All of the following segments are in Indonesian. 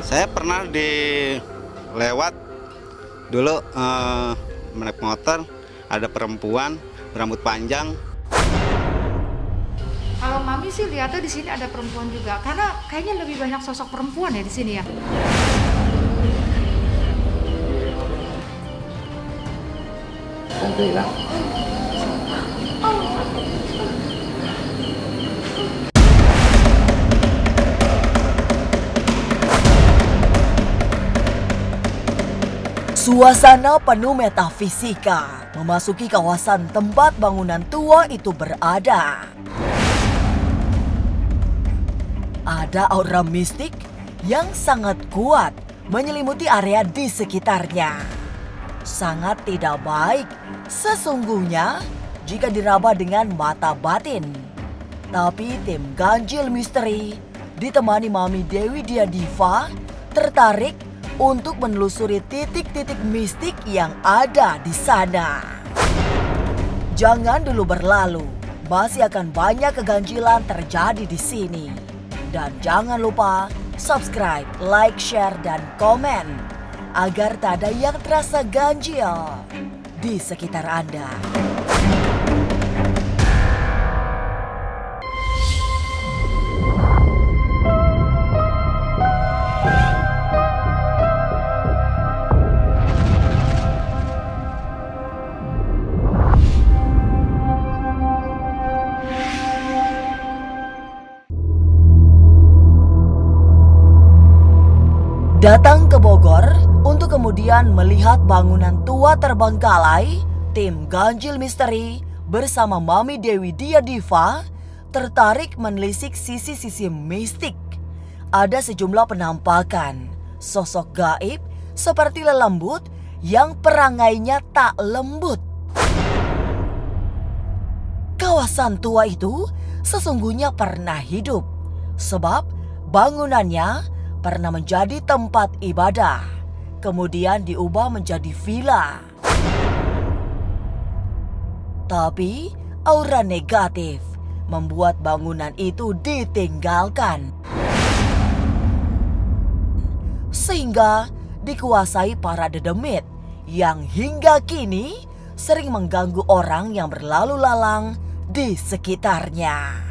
Saya pernah lewat dulu naik motor, ada perempuan berambut panjang. Kalau Mami sih lihatnya di sini ada perempuan juga, karena kayaknya lebih banyak sosok perempuan ya di sini ya. Alhamdulillah. Suasana penuh metafisika memasuki kawasan tempat bangunan tua itu berada. Ada aura mistik yang sangat kuat menyelimuti area di sekitarnya. Sangat tidak baik sesungguhnya jika diraba dengan mata batin. Tapi tim Ganjil Misteri ditemani Mami Dewi Diadiva tertarik untuk menelusuri titik-titik mistik yang ada di sana. Jangan dulu berlalu, masih akan banyak keganjilan terjadi di sini. Dan jangan lupa subscribe, like, share, dan komen agar tak ada yang terasa ganjil di sekitar Anda. Datang ke Bogor untuk kemudian melihat bangunan tua terbengkalai, tim Ganjil Misteri bersama Mami Dewi Diadiva tertarik menelisik sisi-sisi mistik. Ada sejumlah penampakan sosok gaib seperti lelembut yang perangainya tak lembut. Kawasan tua itu sesungguhnya pernah hidup sebab bangunannya pernah menjadi tempat ibadah, kemudian diubah menjadi villa. Tapi aura negatif membuat bangunan itu ditinggalkan, sehingga dikuasai para dedemit yang hingga kini sering mengganggu orang yang berlalu lalang di sekitarnya.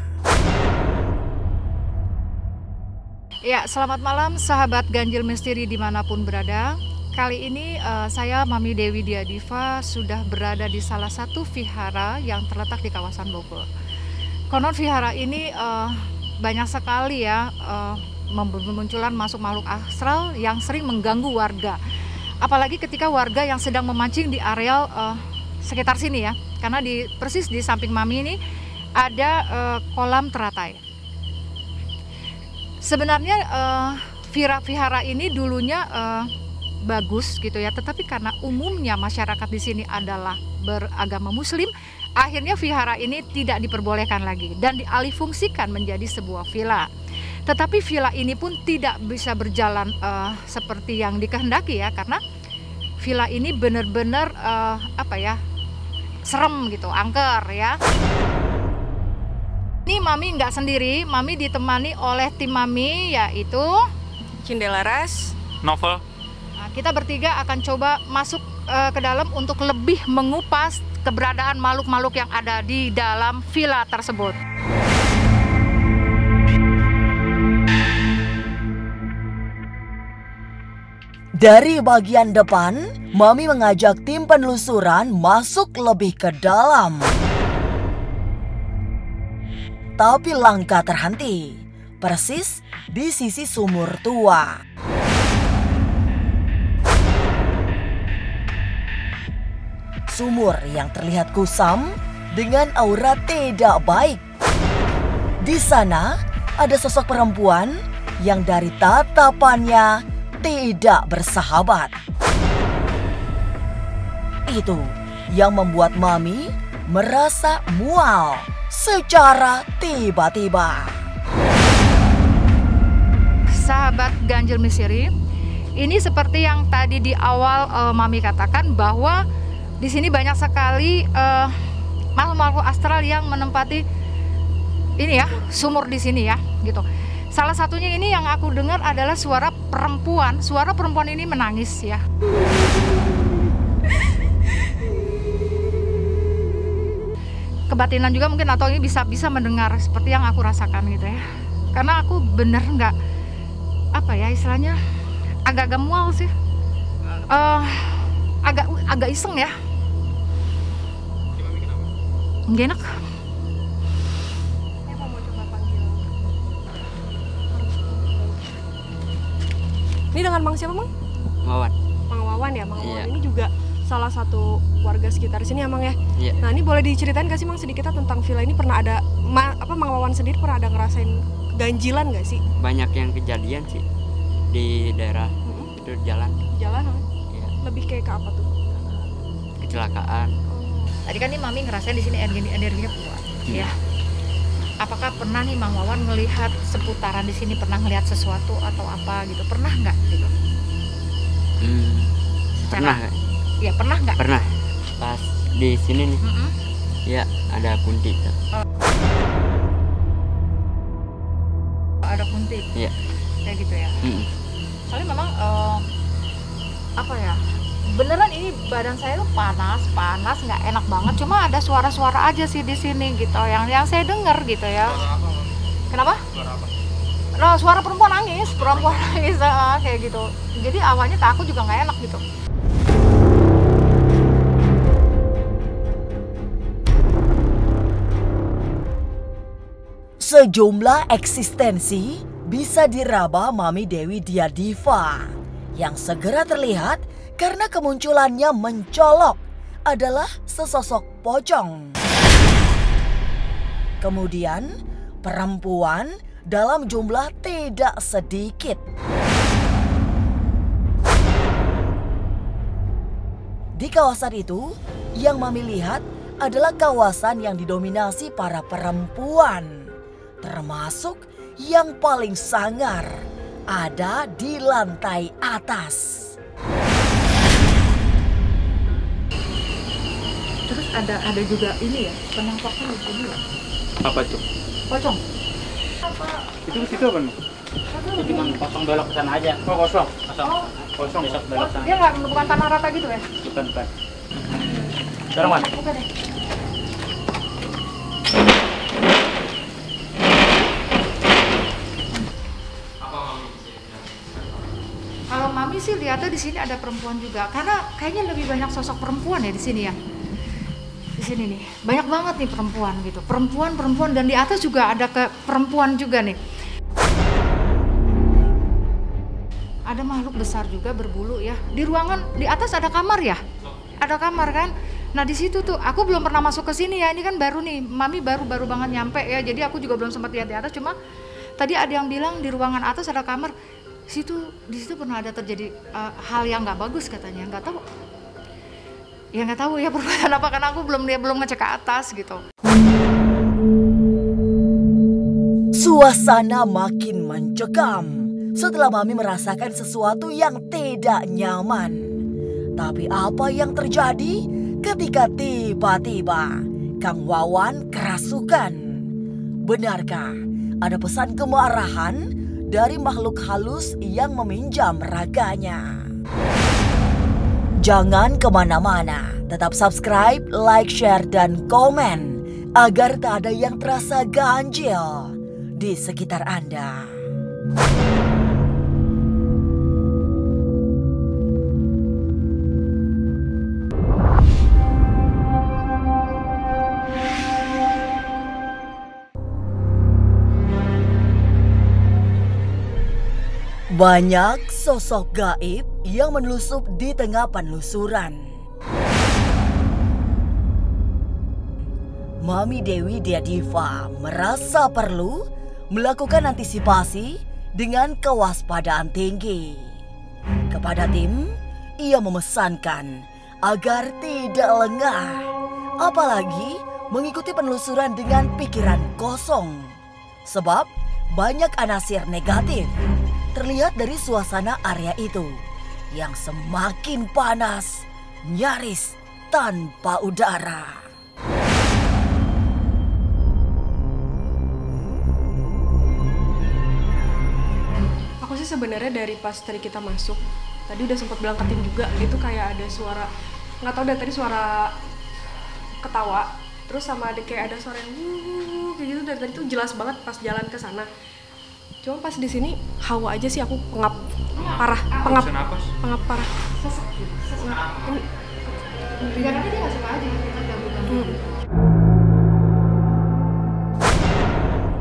Ya, selamat malam sahabat Ganjil Misteri dimanapun berada. Kali ini saya Mami Dewi Diadiva sudah berada di salah satu vihara yang terletak di kawasan Bogor. Konon vihara ini banyak sekali ya bermunculan masuk makhluk astral yang sering mengganggu warga. Apalagi ketika warga yang sedang memancing di areal sekitar sini ya. Karena persis di samping Mami ini ada kolam teratai. Sebenarnya vihara ini dulunya bagus gitu ya, tetapi karena umumnya masyarakat di sini adalah beragama Muslim, akhirnya vihara ini tidak diperbolehkan lagi dan dialihfungsikan menjadi sebuah villa. Tetapi villa ini pun tidak bisa berjalan seperti yang dikehendaki ya, karena villa ini benar-benar serem gitu, angker ya. Ini Mami nggak sendiri, Mami ditemani oleh tim Mami yaitu Cindelaras, Novel. Nah, kita bertiga akan coba masuk ke dalam untuk lebih mengupas keberadaan makhluk-makhluk yang ada di dalam villa tersebut. Dari bagian depan, Mami mengajak tim penelusuran masuk lebih ke dalam. Tapi langkah terhenti, persis di sisi sumur tua. Sumur yang terlihat kusam dengan aura tidak baik. Di sana ada sosok perempuan yang dari tatapannya tidak bersahabat. Itu yang membuat Mami merasa mual secara tiba-tiba. Sahabat Ganjil Misteri, ini seperti yang tadi di awal Mami katakan bahwa di sini banyak sekali makhluk-makhluk astral yang menempati ini ya, sumur di sini ya, gitu. Salah satunya ini yang aku dengar adalah suara perempuan. Suara perempuan ini menangis ya. Kebatinan juga mungkin, atau ini bisa mendengar seperti yang aku rasakan gitu ya. Karena aku bener nggak, apa ya istilahnya, agak mual sih. Agak iseng ya. Nggak enak. Ini dengan Mang siapa, Mang? Wawan. Mang Wawan ya, Mang Iya. Wawan ini juga salah satu warga sekitar sini ya, Mang ya? Iya. Nah, ini boleh diceritain gak sih, Mang, sedikit tentang villa ini? Pernah ada, Mang Wawan sendiri pernah ada ngerasain ganjilan gak sih? Banyak yang kejadian sih di daerah itu jalan. Jalan, Iya. lebih kayak ke apa tuh? Kecelakaan. Tadi kan nih Mami ngerasain di sini energinya kuat, ya. Apakah pernah nih Mang Wawan melihat seputaran di sini, pernah ngelihat sesuatu atau apa gitu? Pernah nggak gitu? Pernah. Ya pernah nggak? Pernah. Pas di sini nih. Ya, ada kunti. Ada kunti. Iya. Kayak gitu ya. Soalnya memang apa ya? Beneran ini badan saya tuh panas nggak enak banget. Cuma ada suara-suara aja sih di sini gitu, yang saya dengar gitu ya. Kenapa? Suara apa? Nah, suara perempuan nangis kayak gitu. Jadi awalnya ke aku juga nggak enak gitu. Sejumlah eksistensi bisa diraba Mami Dewi Diadiva. Yang segera terlihat karena kemunculannya mencolok adalah sesosok pocong. Kemudian perempuan dalam jumlah tidak sedikit. Di kawasan itu, yang Mami lihat adalah kawasan yang didominasi para perempuan. Termasuk yang paling sangar ada di lantai atas. Terus ada juga ini ya, penampakan di sini ya. Apa tuh? Pocong. Itu apa nih? Itu cuma kosong belok ke sana aja. Oh, kosong. Kosong besok belok sana. Dia bukan tanah rata gitu ya? Bukan. Sekarang mana? Bukan ya. Kalau Mami sih lihatnya di sini ada perempuan juga, karena kayaknya lebih banyak sosok perempuan ya di sini ya. Di sini nih banyak banget nih perempuan gitu, perempuan dan di atas juga ada ke perempuan juga nih. Ada makhluk besar juga berbulu ya. Di ruangan di atas ada kamar ya, ada kamar kan. Nah di situ tuh aku belum pernah masuk ke sini ya. Ini kan baru nih, Mami baru banget nyampe ya. Jadi aku juga belum sempat lihat di atas. Cuma tadi ada yang bilang di ruangan atas ada kamar. Di situ pernah ada terjadi hal yang nggak bagus katanya. Nggak tahu. Ya nggak tahu ya perbuatan apa, karena aku belum ngecek ke atas gitu. Suasana makin mencekam setelah Mami merasakan sesuatu yang tidak nyaman. Tapi apa yang terjadi ketika tiba-tiba Kang Wawan kerasukan? Benarkah ada pesan kemarahan dari makhluk halus yang meminjam raganya? Jangan kemana-mana, tetap subscribe, like, share, dan komen agar tak ada yang terasa ganjil di sekitar Anda. Banyak sosok gaib yang menelusup di tengah penelusuran. Mami Dewi Diadiva merasa perlu melakukan antisipasi dengan kewaspadaan tinggi. Kepada tim, ia memesankan agar tidak lengah, apalagi mengikuti penelusuran dengan pikiran kosong. Sebab banyak anasir negatif terlihat dari suasana area itu yang semakin panas, nyaris tanpa udara. sebenarnya dari pas tadi kita masuk, tadi udah sempat bilang ke tim juga, itu kayak ada suara, nggak tahu dari tadi suara ketawa, terus sama ada kayak ada suara yang kayak gitu dari tadi tuh jelas banget pas jalan ke sana. Cuma pas di sini hawa aja sih aku pengap parah, pengap parah.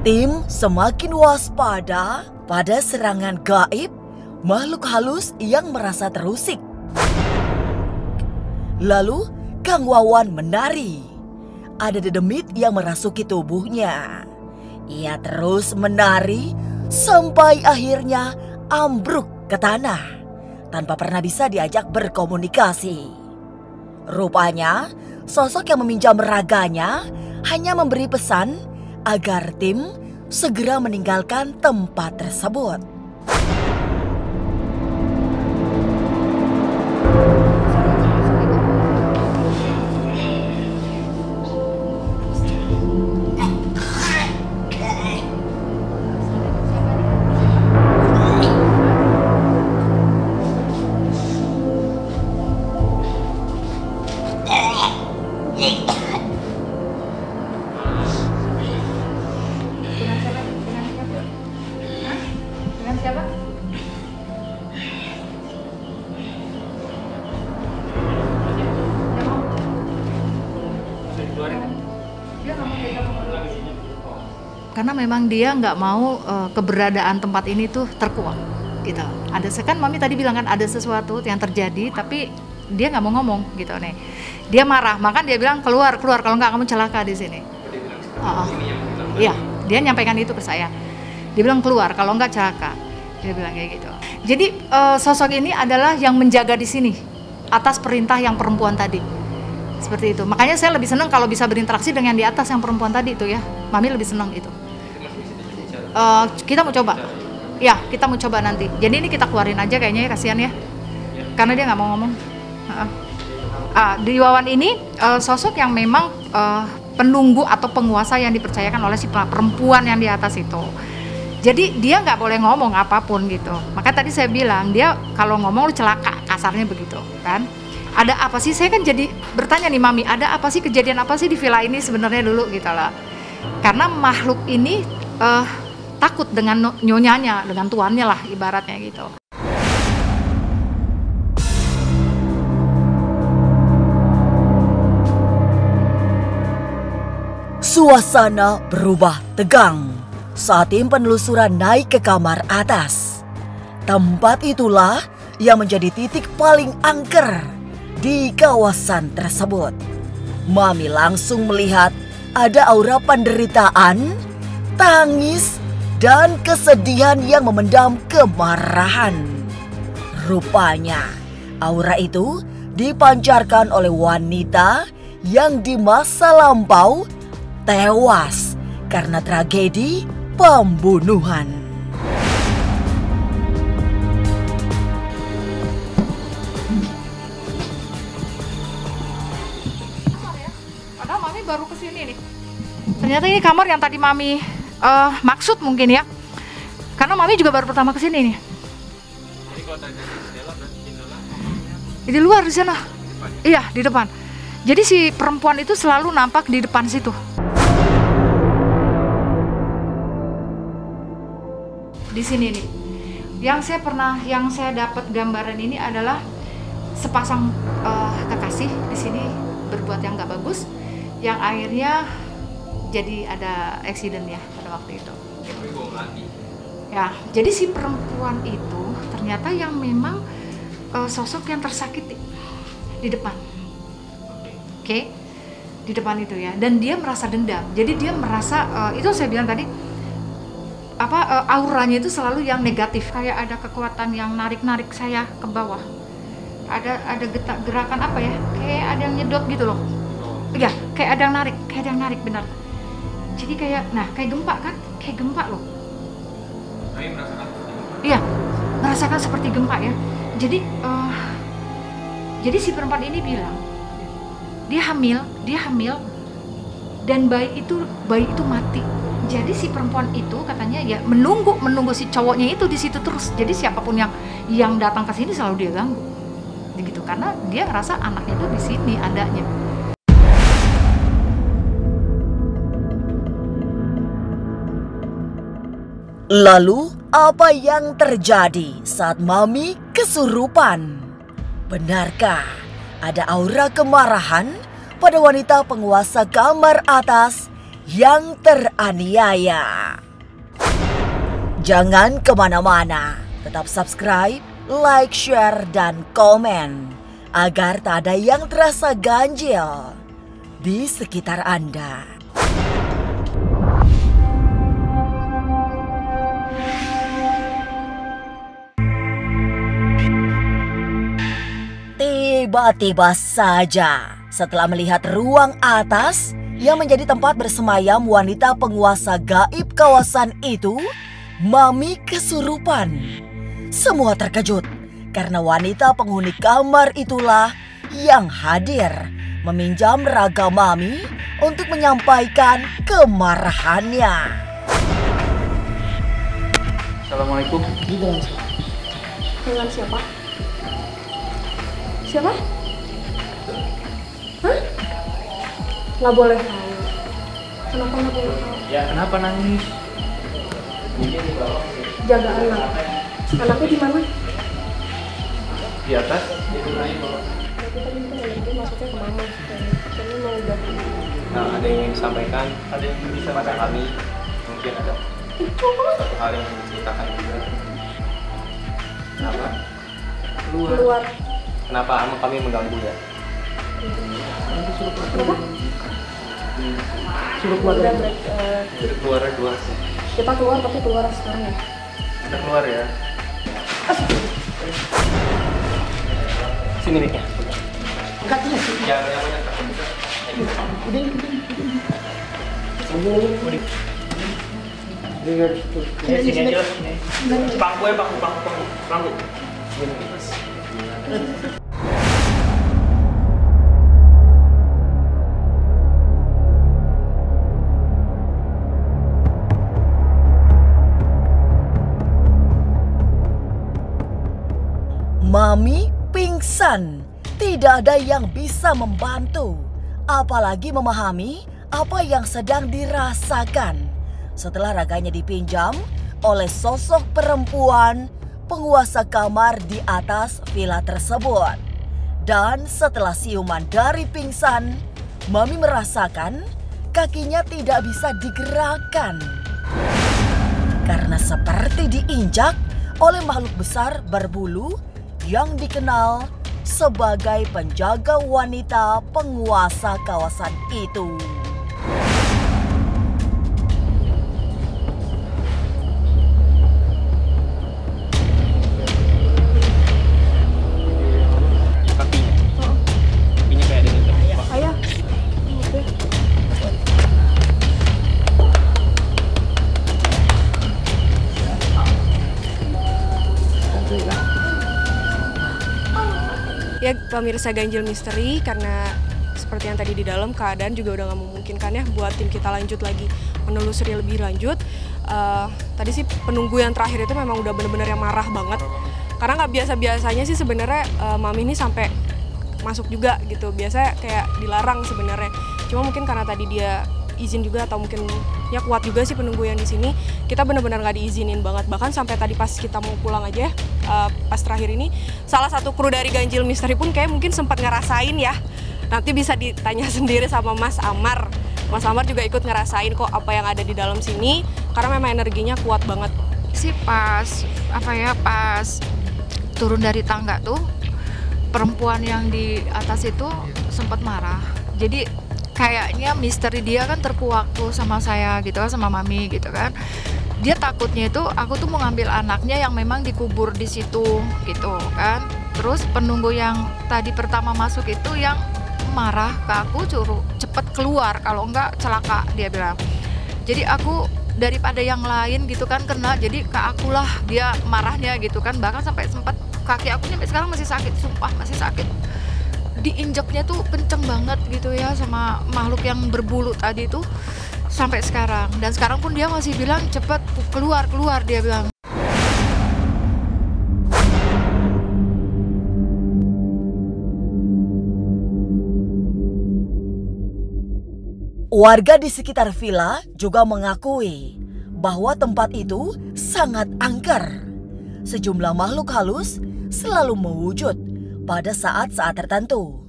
Tim semakin waspada pada serangan gaib makhluk halus yang merasa terusik. Lalu Kang Wawan menari. Ada dedemit yang merasuki tubuhnya. Ia terus menari sampai akhirnya ambruk ke tanah tanpa pernah bisa diajak berkomunikasi. Rupanya sosok yang meminjam raganya hanya memberi pesan agar tim segera meninggalkan tempat tersebut. Dengan siapa? Karena memang dia nggak mau keberadaan tempat ini tuh terkuak gitu. Ada kan mami tadi bilang kan ada sesuatu yang terjadi tapi dia nggak mau ngomong gitu nih. Dia marah, maka dia bilang keluar kalau nggak kamu celaka di sini. Iya, dia nyampaikan itu ke saya. Dia bilang keluar kalau nggak celaka. Dia bilang kayak gitu. Jadi sosok ini adalah yang menjaga di sini atas perintah yang perempuan tadi. Seperti itu. Makanya saya lebih senang kalau bisa berinteraksi dengan di atas yang perempuan tadi itu ya. Mami lebih senang itu. Kita mau coba. Ya, kita mau coba nanti. Jadi ini kita keluarin aja kayaknya ya, kasihan ya. Karena dia nggak mau ngomong. Di Wawan ini sosok yang memang penunggu atau penguasa yang dipercayakan oleh si perempuan yang di atas itu. Jadi dia nggak boleh ngomong apapun gitu. Maka tadi saya bilang dia kalau ngomong lu celaka, kasarnya begitu kan. Ada apa sih? Saya kan jadi bertanya nih Mami, ada apa sih, kejadian apa sih di villa ini sebenarnya dulu gitu lah. Karena makhluk ini takut dengan nyonyanya, dengan tuannya lah ibaratnya gitu. Suasana berubah tegang saat tim penelusuran naik ke kamar atas. Tempat itulah yang menjadi titik paling angker di kawasan tersebut. Mami langsung melihat ada aura penderitaan, tangis, dan kesedihan yang memendam kemarahan. Rupanya aura itu dipancarkan oleh wanita yang di masa lampau tewas karena tragedi pembunuhan. Padahal Mami baru kesini nih. Ternyata ini kamar yang tadi Mami maksud mungkin ya. Karena Mami juga baru pertama kesini nih. Jadi kalau tadi jendela berarti jendela Di luar di sana. Iya, di depan. Jadi si perempuan itu selalu nampak di depan situ. Di sini nih. Yang saya dapat gambaran ini adalah sepasang kekasih di sini berbuat yang nggak bagus, yang akhirnya jadi ada accident ya pada waktu itu. Ya, jadi si perempuan itu ternyata yang memang sosok yang tersakiti di depan. Oke, di depan itu ya. Dan dia merasa dendam. Jadi dia merasa itu saya bilang tadi auranya itu selalu yang negatif. Kayak ada kekuatan yang narik-narik saya ke bawah. Ada gerakan apa ya? Kayak ada yang nyedot gitu loh. Iya, kayak ada yang narik benar. Jadi kayak gempa kan? Kayak gempa loh. Iya, merasakan seperti gempa ya. Jadi si perempuan ini bilang dia hamil dan bayi itu Jadi si perempuan itu katanya ya menunggu si cowoknya itu di situ terus. Jadi siapapun yang datang ke sini selalu dia ganggu. Begitu, karena dia ngerasa anaknya itu di sini adanya. Lalu, apa yang terjadi saat Mami kesurupan? Benarkah ada aura kemarahan pada wanita penguasa kamar atas yang teraniaya? Jangan kemana-mana, tetap subscribe, like, share, dan komen agar tak ada yang terasa ganjil di sekitar Anda. Tiba-tiba saja, setelah melihat ruang atas yang menjadi tempat bersemayam wanita penguasa gaib kawasan itu, Mami kesurupan. Semua terkejut karena wanita penghuni kamar itulah yang hadir meminjam raga Mami untuk menyampaikan kemarahannya. Assalamualaikum. Dengan siapa? Siapa? Hah? Nggak boleh tahu. Kenapa nggak boleh tahu? Ya kenapa nangis? Jaga anak. Anaknya di mana? Di atas. Tapi tadi itu nggak maksudnya ke mama. Kami mau udah. Nah, ada yang ingin disampaikan, Ada yang bisa pada masak. kami mungkin ada satu hal yang ingin diceritakan juga. Kenapa? Keluar. Kenapa ama kami mengganggu ya? Kenapa? Suruh keluar. Udah dari- Keluar dua. kita keluar tapi keluar sekarang ya. Kita keluar ya. Sini mic-nya. Angkat ya. Jangan yang banyak. Sini aja. Pangku ya, pangku. Mami pingsan. Tidak ada yang bisa membantu, apalagi memahami apa yang sedang dirasakan. Setelah raganya dipinjam oleh sosok perempuan penguasa kamar di atas villa tersebut. Dan setelah siuman dari pingsan, Mami merasakan kakinya tidak bisa digerakkan. Karena seperti diinjak oleh makhluk besar berbulu yang dikenal sebagai penjaga wanita penguasa kawasan itu. Kakinya kayak ada yang terbuka. Ayah. Ya pemirsa Ganjil Misteri, karena seperti yang tadi di dalam keadaan juga udah nggak memungkinkan ya buat tim kita lanjut lagi menelusuri lebih lanjut. Tadi sih penunggu yang terakhir itu memang udah bener-bener yang marah banget, karena nggak biasa-biasanya sih sebenarnya Mami ini sampai masuk juga gitu. Biasa kayak dilarang sebenarnya, cuma mungkin karena tadi dia izin juga atau mungkin ya kuat juga sih penunggu yang di sini. Kita benar-benar nggak diizinin banget, bahkan sampai tadi pas kita mau pulang aja pas terakhir ini salah satu kru dari Ganjil Misteri pun kayak mungkin sempat ngerasain ya. Nanti bisa ditanya sendiri sama Mas Amar. Mas Amar juga ikut ngerasain kok apa yang ada di dalam sini, karena memang energinya kuat banget. Sih pas turun dari tangga tuh perempuan yang di atas itu sempat marah. Jadi kayaknya misteri dia kan terkuak tuh sama saya gitu kan, sama Mami gitu kan. Dia takutnya itu aku tuh mau ngambil anaknya yang memang dikubur di situ gitu kan. Terus penunggu yang tadi pertama masuk itu yang marah ke aku, suruh cepet keluar kalau enggak celaka, dia bilang. Jadi aku daripada yang lain gitu kan kena, jadi ke akulah dia marahnya gitu kan. Bahkan sampai sempat kaki aku sampai sekarang masih sakit, sumpah masih sakit. Diinjeknya tuh kenceng banget gitu ya sama makhluk yang berbulu tadi tuh. sampai sekarang. Dan sekarang pun dia masih bilang cepet keluar dia bilang. Warga di sekitar villa juga mengakui bahwa tempat itu sangat angker. Sejumlah makhluk halus selalu mewujud pada saat-saat tertentu.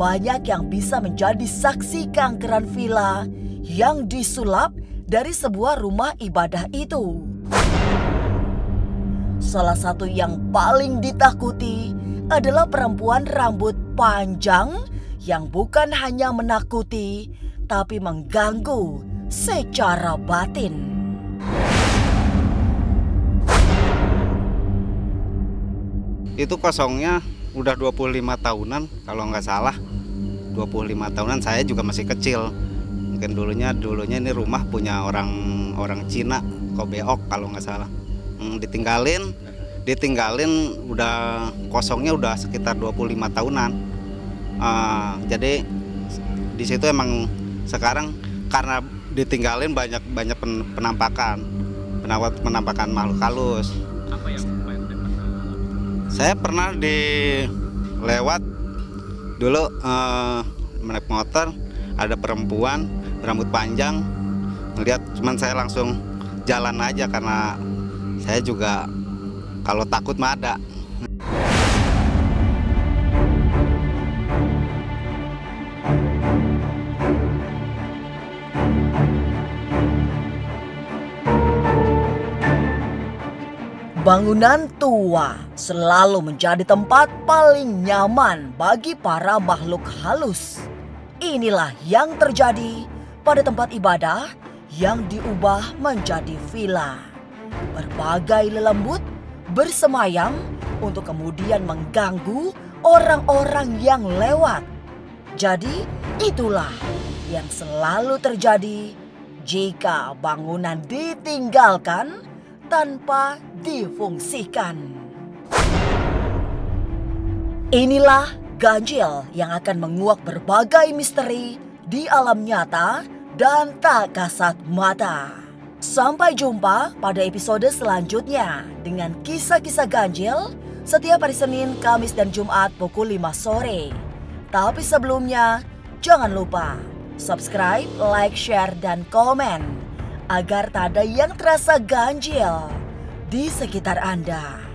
Banyak yang bisa menjadi saksi keangkeran villa yang disulap dari sebuah rumah ibadah itu. Salah satu yang paling ditakuti adalah perempuan rambut panjang yang bukan hanya menakuti, tapi mengganggu secara batin. Itu kosongnya udah 25 tahunan kalau nggak salah. 25 tahunan, saya juga masih kecil. Mungkin dulunya ini rumah punya orang Cina, Kobeok kalau nggak salah. Ditinggalin udah kosongnya udah sekitar 25 tahunan. Jadi di situ emang sekarang karena ditinggalin banyak penampakan makhluk halus. Apa yang Saya pernah lewat dulu naik motor, ada perempuan rambut panjang, ngeliat, cuman saya langsung jalan aja karena saya juga kalau takut mah ada. Bangunan tua selalu menjadi tempat paling nyaman bagi para makhluk halus. Inilah yang terjadi pada tempat ibadah yang diubah menjadi villa. Berbagai lelembut bersemayam untuk kemudian mengganggu orang-orang yang lewat. Jadi itulah yang selalu terjadi jika bangunan ditinggalkan tanpa difungsikan. Inilah ganjil yang akan menguak berbagai misteri di alam nyata dan tak kasat mata. Sampai jumpa pada episode selanjutnya dengan kisah-kisah ganjil setiap hari Senin, Kamis, dan Jumat pukul 5 sore. Tapi sebelumnya, jangan lupa subscribe, like, share, dan komen agar tak ada yang terasa ganjil di sekitar Anda.